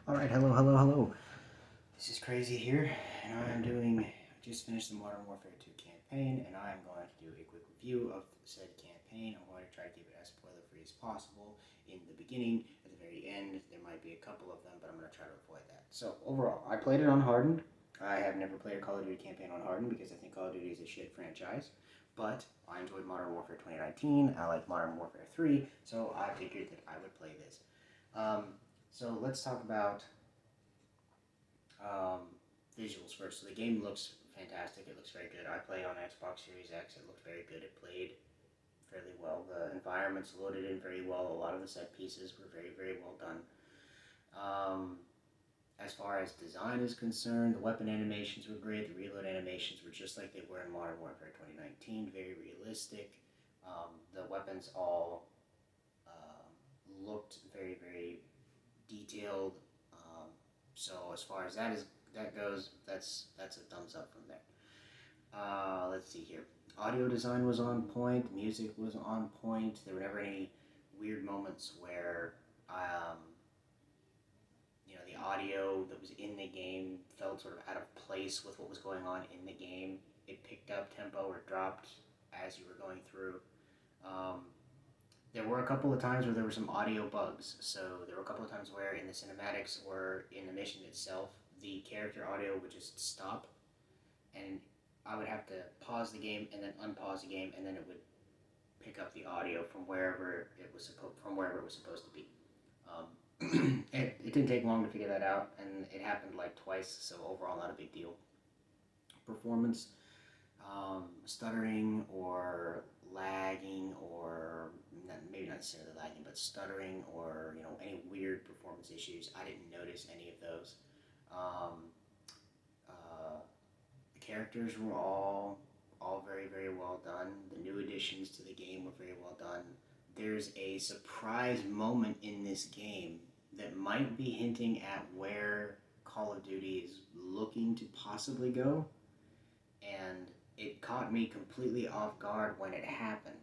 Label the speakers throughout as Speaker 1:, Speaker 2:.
Speaker 1: Alright, hello, hello, hello. This is Crazy here, and I just finished the Modern Warfare 2 campaign, and I am going to do a quick review of said campaign. I'm going to try to keep it as spoiler free as possible in the beginning. At the very end, there might be a couple of them, but I'm going to try to avoid that. So, overall, I played it on Hardened. I have never played a Call of Duty campaign on Hardened because I think Call of Duty is a shit franchise. But I enjoyed Modern Warfare 2019, I like Modern Warfare 3, so I figured that I would play this. So let's talk about um, visuals first. So the game looks fantastic. It looks very good. I play on Xbox Series X. It looked very good. It played fairly well. The environments loaded in very well. A lot of the set pieces were very, very well done. Um, as far as design is concerned, the weapon animations were great. The reload animations were just like they were in Modern Warfare 2019, very realistic. The weapons all looked very, very detailed. So as far as that goes, that's a thumbs up from there. Let's see here. Audio design was on point. Music was on point. There were never any weird moments where the audio that was in the game felt sort of out of place with what was going on in the game. It picked up tempo or dropped as you were going through. Um, there were a couple of times where there were some audio bugs. So there were a couple of times where in the cinematics or in the mission itself, the character audio would just stop, and I would have to pause the game and then unpause the game, and then it would pick up the audio from wherever it was supposed to be. It didn't take long to figure that out, and it happened like twice. So overall, not a big deal. Performance, stuttering or lagging, or maybe not necessarily lagging, but stuttering or any weird performance issues. I didn't notice any of those. Um, the characters were all very, very well done. The new additions to the game were very well done. There's a surprise moment in this game that might be hinting at where Call of Duty is looking to possibly go, and it caught me completely off guard when it happened.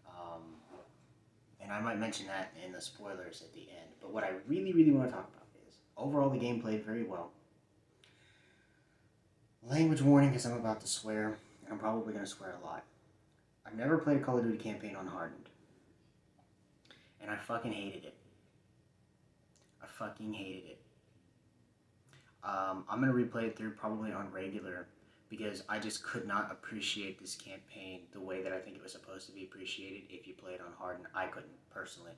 Speaker 1: Um, and I might mention that in the spoilers at the end. But what I really, really want to talk about is overall the game played very well. Language warning because I'm about to swear, and I'm probably going to swear a lot. I've never played a Call of Duty campaign on Hardened, and I fucking hated it. I fucking hated it. I'm going to replay it through probably on regular because I just could not appreciate this campaign the way that I think it was supposed to be appreciated if you play it on Hardened. I couldn't, personally.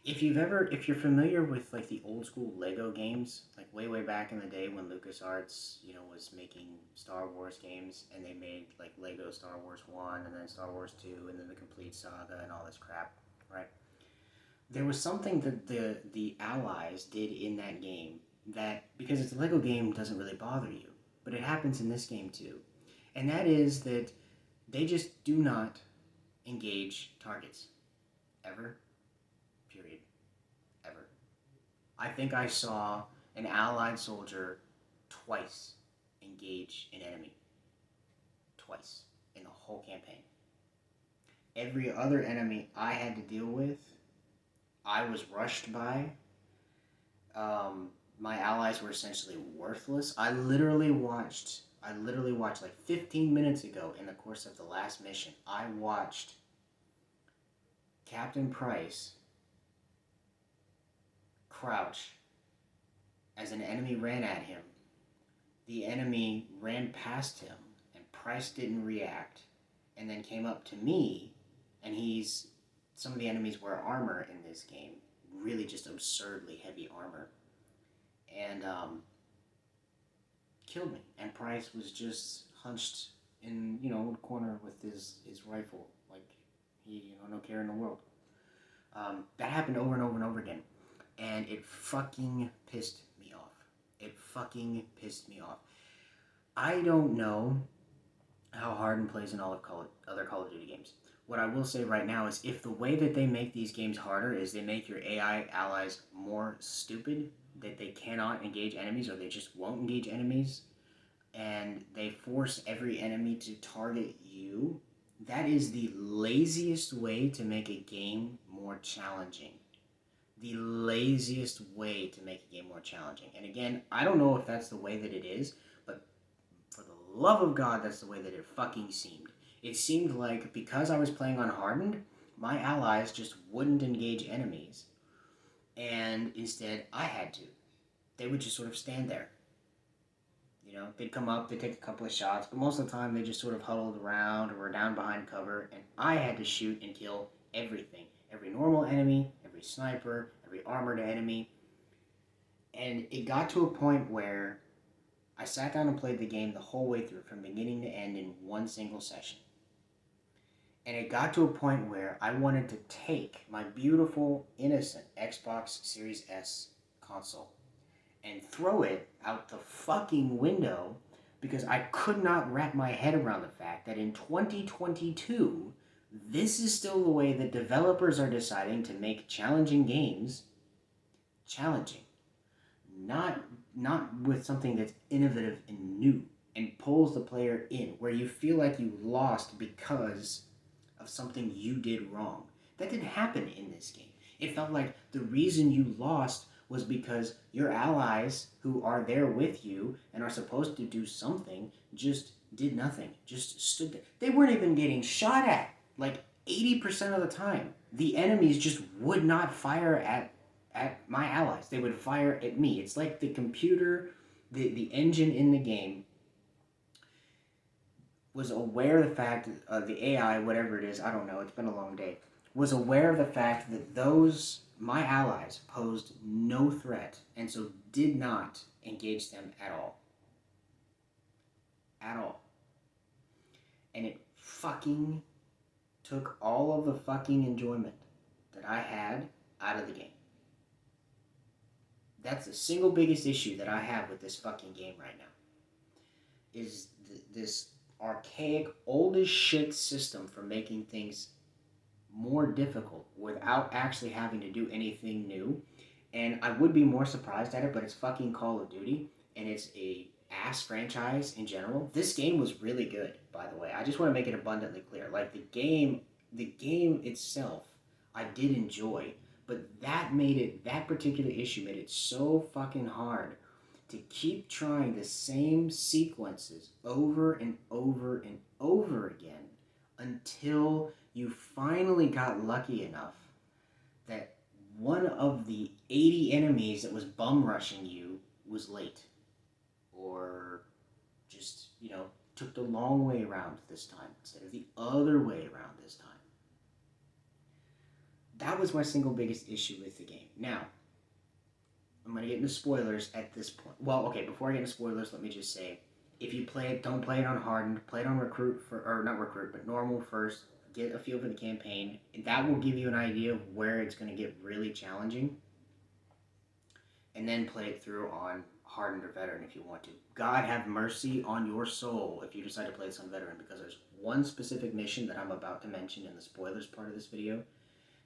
Speaker 1: If you're familiar with like the old school Lego games, like way back in the day when LucasArts, was making Star Wars games, and they made like Lego Star Wars 1 and then Star Wars 2 and then the complete saga and all this crap, right? There was something that the allies did in that game that, because it's a Lego game, doesn't really bother you, but it happens in this game too. And that is that they just do not engage targets ever. Period. Ever. I think I saw an allied soldier twice engage an enemy. Twice in the whole campaign. Every other enemy I had to deal with, I was rushed by. My allies were essentially worthless. I literally watched like 15 minutes ago in the course of the last mission, I watched Captain Price crouch as an enemy ran at him. The enemy ran past him, and Price didn't react, and then came up to me, and some of the enemies wear armor in this game, really just absurdly heavy armor, and killed me. And Price was just hunched in the corner with his rifle, like he no care in the world. That happened over and over and over again, and it fucking pissed me off. It fucking pissed me off. I don't know how Harden plays in all of other Call of Duty games. What I will say right now is, if the way that they make these games harder is they make your AI allies more stupid, that they cannot engage enemies or they just won't engage enemies, and they force every enemy to target you, that is the laziest way to make a game more challenging. The laziest way to make a game more more challenging. And again, I don't know if that's the way that it is, but for the love of God, that's the way that it fucking seemed. It seemed like because I was playing on hardened, my allies just wouldn't engage enemies, and instead I had to. They would just sort of stand there. You know, they'd come up, they'd take a couple of shots, but most of the time they just sort of huddled around or were down behind cover, and I had to shoot and kill everything. Every normal enemy, every sniper, every armored enemy. And it got to a point where I sat down and played the game the whole way through, from beginning to end, in one single session. And it got to a point where I wanted to take my beautiful, innocent Xbox Series S console and throw it out the fucking window because I could not wrap my head around the fact that in 2022, this is still the way that developers are deciding to make challenging games challenging. Not with something that's innovative and new and pulls the player in, where you feel like you lost because of something you did wrong. That didn't happen in this game. It felt like the reason you lost was because your allies who are there with you and are supposed to do something just did nothing. Just stood there. They weren't even getting shot at. Like 80% of the time, the enemies just would not fire at my allies. They would fire at me. It's like the computer, the engine in the game was aware of the fact, the AI, whatever it is, I don't know, it's been a long day, was aware of the fact that my allies, posed no threat, and so did not engage them at all. At all. And it fucking took all of the fucking enjoyment that I had out of the game. That's the single biggest issue that I have with this fucking game right now. Is this archaic, old as shit system for making things more difficult without actually having to do anything new. And I would be more surprised at it, but it's fucking Call of Duty, and it's a ass franchise in general. This game was really good, by the way. I just want to make it abundantly clear. Like the game itself, I did enjoy, but that particular issue made it so fucking hard to keep trying the same sequences over and over and over again until you finally got lucky enough that one of the 80 enemies that was bum rushing you was late. Or just, took the long way around this time instead of the other way around this time. That was my single biggest issue with the game. Now, I'm going to get into spoilers at this point. Well, okay, before I get into spoilers, let me just say, if you play it, don't play it on hardened. Play it on recruit, or not recruit, but normal first. Get a feel for the campaign. That will give you an idea of where it's going to get really challenging. And then play it through on hardened or veteran if you want to. God have mercy on your soul if you decide to play this on veteran, because there's one specific mission that I'm about to mention in the spoilers part of this video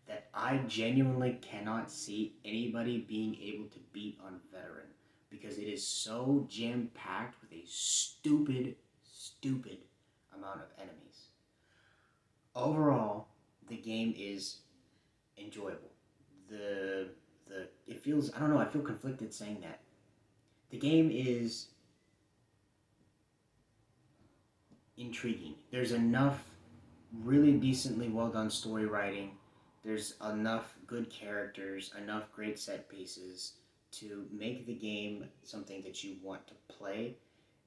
Speaker 1: that I genuinely cannot see anybody being able to beat on veteran, because it is so jam-packed with a stupid amount of enemies. Overall, the game is enjoyable. It feels, I don't know, I feel conflicted saying that. The game is intriguing. There's enough really decently well done story writing. There's enough good characters, enough great set pieces to make the game something that you want to play.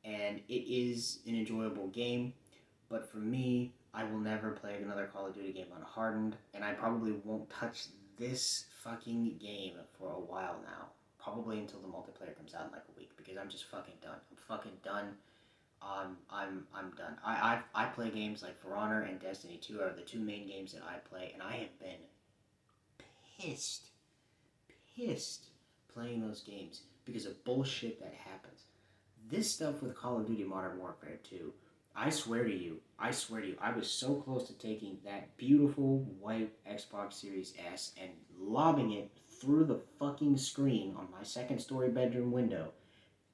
Speaker 1: And it is an enjoyable game. But for me, I will never play another Call of Duty game on hardened. And I probably won't touch this fucking game for a while now. Probably until the multiplayer comes out in like a week. Because I'm just fucking done. I'm fucking done. I'm done. I play games like For Honor and Destiny 2 are the two main games that I play, and I have been pissed playing those games because of bullshit that happens. This stuff with Call of Duty Modern Warfare 2, I swear to you, I was so close to taking that beautiful white Xbox Series S and lobbing it through the fucking screen on my second story bedroom window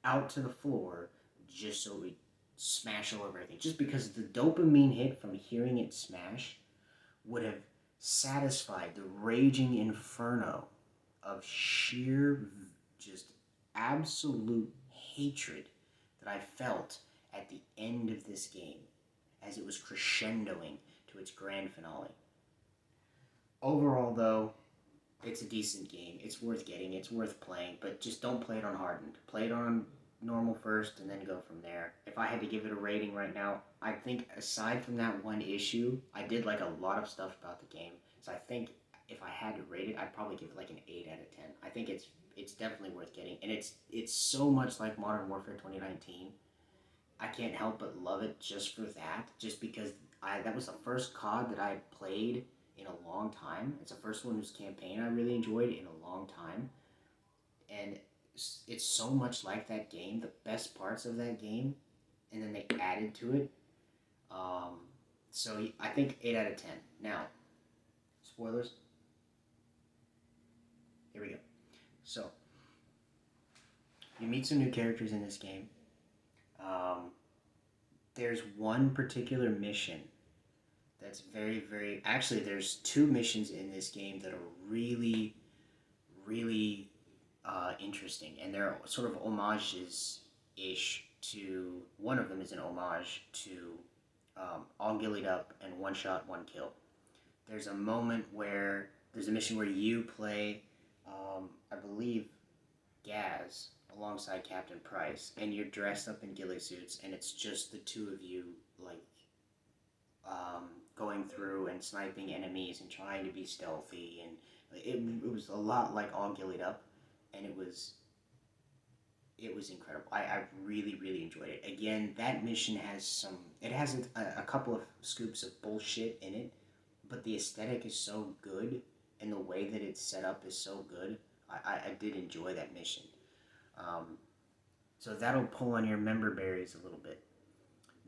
Speaker 1: out to the floor just so we smash over everything. Just because the dopamine hit from hearing it smash would have satisfied the raging inferno of sheer just absolute hatred that I felt at the end of this game as it was crescendoing to its grand finale. Overall, though, it's a decent game. It's worth getting. It's worth playing, but just don't play it on hardened. Play it on normal first, and then go from there. If I had to give it a rating right now, I think aside from that one issue, I did like a lot of stuff about the game. So I think if I had to rate it, I'd probably give it like an 8 out of 10. I think it's definitely worth getting, and it's so much like Modern Warfare 2019. I can't help but love it just for that, just because that was the first COD that I played in a long time. It's the first one whose campaign I really enjoyed in a long time, and it's so much like that game. The best parts of that game, and then they added to it. Um, so I think 8 out of 10. Now, spoilers. Here we go. So you meet some new characters in this game. Um, there's one particular mission that's very, very. Actually, there's two missions in this game that are really, really interesting, and they're sort of homages ish to. One of them is an homage to All Gillied Up and One Shot, One Kill. There's a moment where there's a mission where you play, I believe, Gaz alongside Captain Price, and you're dressed up in ghillie suits, and it's just the two of you, like, going through and sniping enemies and trying to be stealthy, and it was a lot like All Gillied Up, and it was incredible. I really, really enjoyed it. Again, that mission has a couple of scoops of bullshit in it, but the aesthetic is so good, and the way that it's set up is so good. I did enjoy that mission. Um, so that'll pull on your member berries a little bit.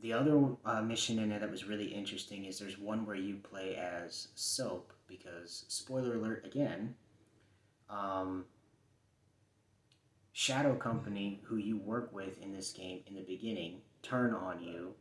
Speaker 1: The other mission in it that was really interesting is there's one where you play as Soap, because, spoiler alert again, um, Shadow Company, who you work with in this game in the beginning, turn on you,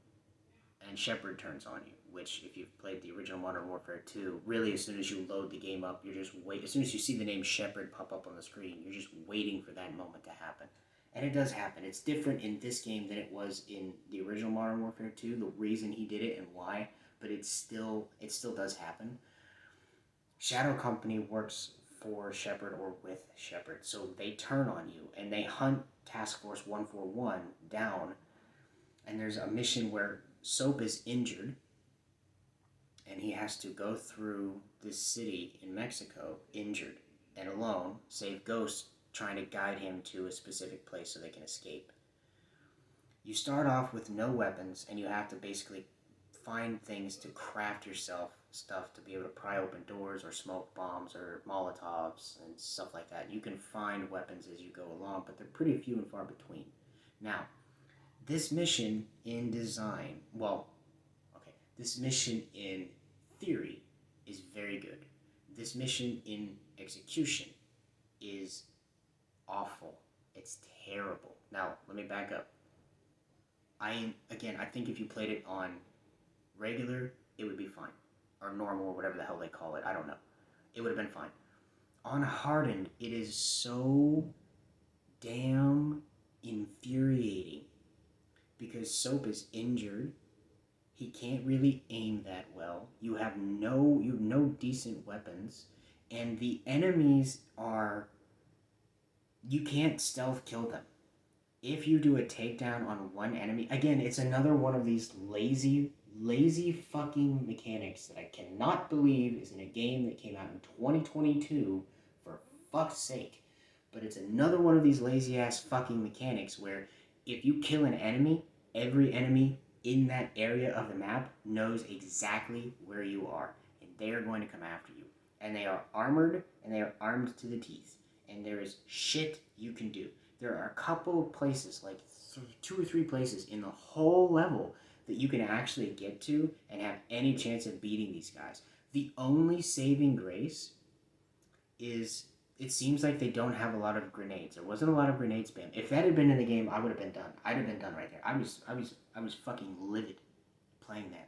Speaker 1: and Shepard turns on you, which, if you've played the original Modern Warfare 2, really as soon as you load the game up, you're just as soon as you see the name Shepard pop up on the screen, you're just waiting for that moment to happen. And it does happen. It's different in this game than it was in the original Modern Warfare 2, the reason he did it and why, but it still does happen. Shadow Company works for Shepard or with Shepard, so they turn on you, and they hunt Task Force 141 down, and there's a mission where Soap is injured, and he has to go through this city in Mexico, injured and alone, save Ghost trying to guide him to a specific place so they can escape. You start off with no weapons, and you have to basically find things to craft yourself stuff to be able to pry open doors or smoke bombs or Molotovs and stuff like that. You can find weapons as you go along, but they're pretty few and far between. Now, this mission in design, this mission in theory is very good. This mission in execution is awful. It's terrible. Now, let me back up. I think if you played it on regular, it would be fine. Or normal, or whatever the hell they call it. I don't know. It would have been fine. On hardened, it is so damn infuriating because Soap is injured. He can't really aim that well. You have no decent weapons, and the enemies are, you can't stealth kill them. If you do a takedown on one enemy, again, it's another one of these lazy fucking mechanics that I cannot believe is in a game that came out in 2022, for fuck's sake. But it's another one of these lazy ass fucking mechanics where if you kill an enemy, every enemy in that area of the map knows exactly where you are, and they are going to come after you. And they are armored, and they are armed to the teeth, and there is shit you can do. There are a couple of places, like 2 or 3 places in the whole level that you can actually get to and have any chance of beating these guys. The only saving grace is it seems like they don't have a lot of grenades. There wasn't a lot of grenade spam. If that had been in the game, I would have been done. I'd have been done right there. I was fucking livid playing that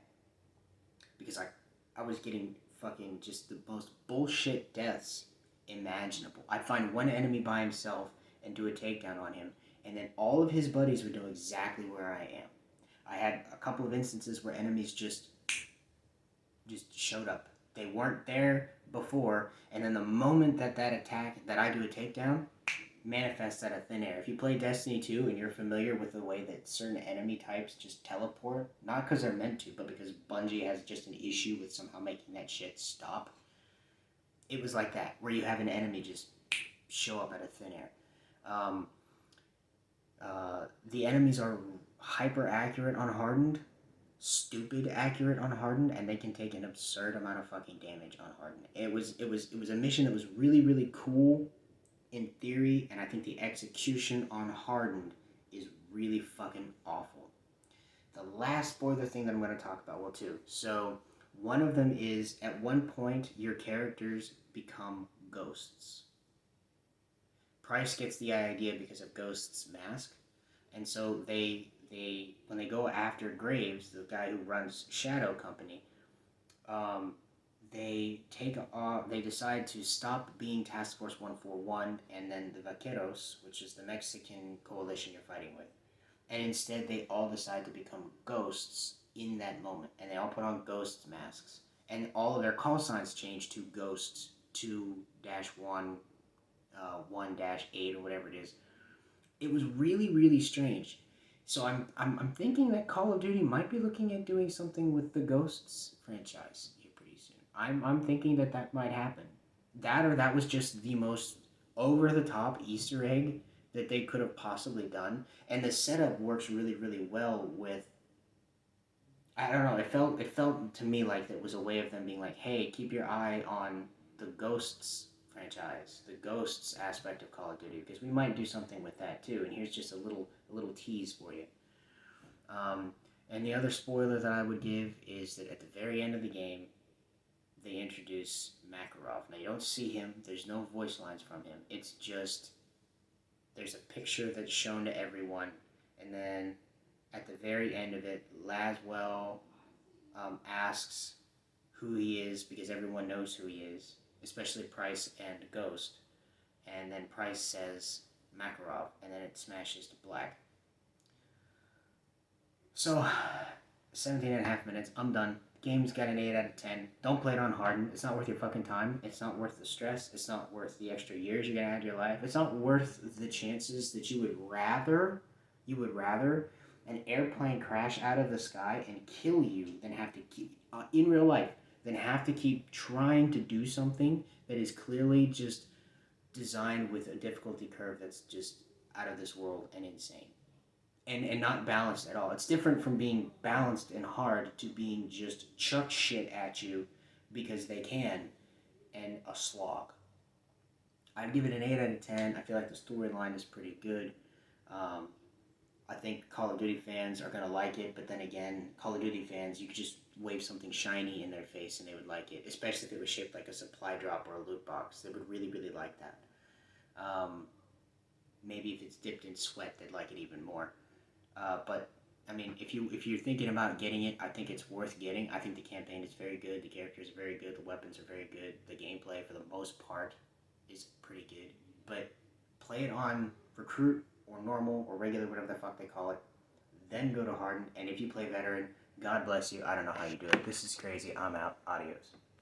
Speaker 1: because I was getting fucking just the most bullshit deaths imaginable. I'd find one enemy by himself, and do a takedown on him, and then all of his buddies would know exactly where I am. I had a couple of instances where enemies just showed up. They weren't there before, and then the moment that attack that I do a takedown manifests out of thin air. If you play Destiny 2 and you're familiar with the way that certain enemy types just teleport, not because they're meant to, but because Bungie has just an issue with somehow making that shit stop, it was like that, where you have an enemy just show up out of thin air. Um, the enemies are hyper accurate on hardened, stupid accurate on hardened, and they can take an absurd amount of fucking damage on hardened. It was a mission that was really really cool in theory, and I think the execution on hardened is really fucking awful. The last spoiler thing that I'm going to talk about, well, two. So one of them is at one point your characters become ghosts. Price gets the idea because of Ghost's mask, and so they when they go after Graves, the guy who runs Shadow Company, um, they decide to stop being Task Force 141 and then the Vaqueros, which is the Mexican coalition you're fighting with, and instead they all decide to become ghosts in that moment, and they all put on ghost masks, and all of their call signs change to Ghosts 2-1, 1-8 or whatever it is. It was really really strange. So I'm thinking that Call of Duty might be looking at doing something with the Ghosts franchise here pretty soon. I'm thinking that might happen. That or that was just the most over the top Easter egg that they could have possibly done, and the setup works really really well with. I don't know. It felt to me like it was a way of them being like, hey, keep your eye on the Ghosts franchise, the Ghosts aspect of Call of Duty, because we might do something with that too. And here's just a little tease for you. Um, and the other spoiler that I would give is that at the very end of the game, they introduce Makarov. Now you don't see him. There's no voice lines from him. It's just there's a picture that's shown to everyone, and then at the very end of it, Laswell asks who he is because everyone knows who he is, especially Price and Ghost. And then Price says Makarov, and then it smashes to black. So, 17 and a half minutes. I'm done. Game's got an 8 out of 10. Don't play it on hardened. It's not worth your fucking time. It's not worth the stress. It's not worth the extra years you're going to add to your life. It's not worth the chances that you would rather an airplane crash out of the sky and kill you than have to keep, in real life, than have to keep trying to do something that is clearly just designed with a difficulty curve that's just out of this world and insane. And not balanced at all. It's different from being balanced and hard to being just chuck shit at you because they can and a slog. I'd give it an 8 out of 10. I feel like the storyline is pretty good. I think Call of Duty fans are going to like it, but then again, Call of Duty fans, you could just wave something shiny in their face and they would like it, especially if it was shaped like a supply drop or a loot box. They would really, really like that. Maybe if it's dipped in sweat, they'd like it even more. But I mean, if you're thinking about getting it, I think it's worth getting. I think the campaign is very good. The characters are very good. The weapons are very good. The gameplay, for the most part, is pretty good. But play it on recruit or normal or regular, whatever the fuck they call it. Then go to hardened. And if you play veteran, God bless you. I don't know how you do it. This is crazy. I'm out. Adios.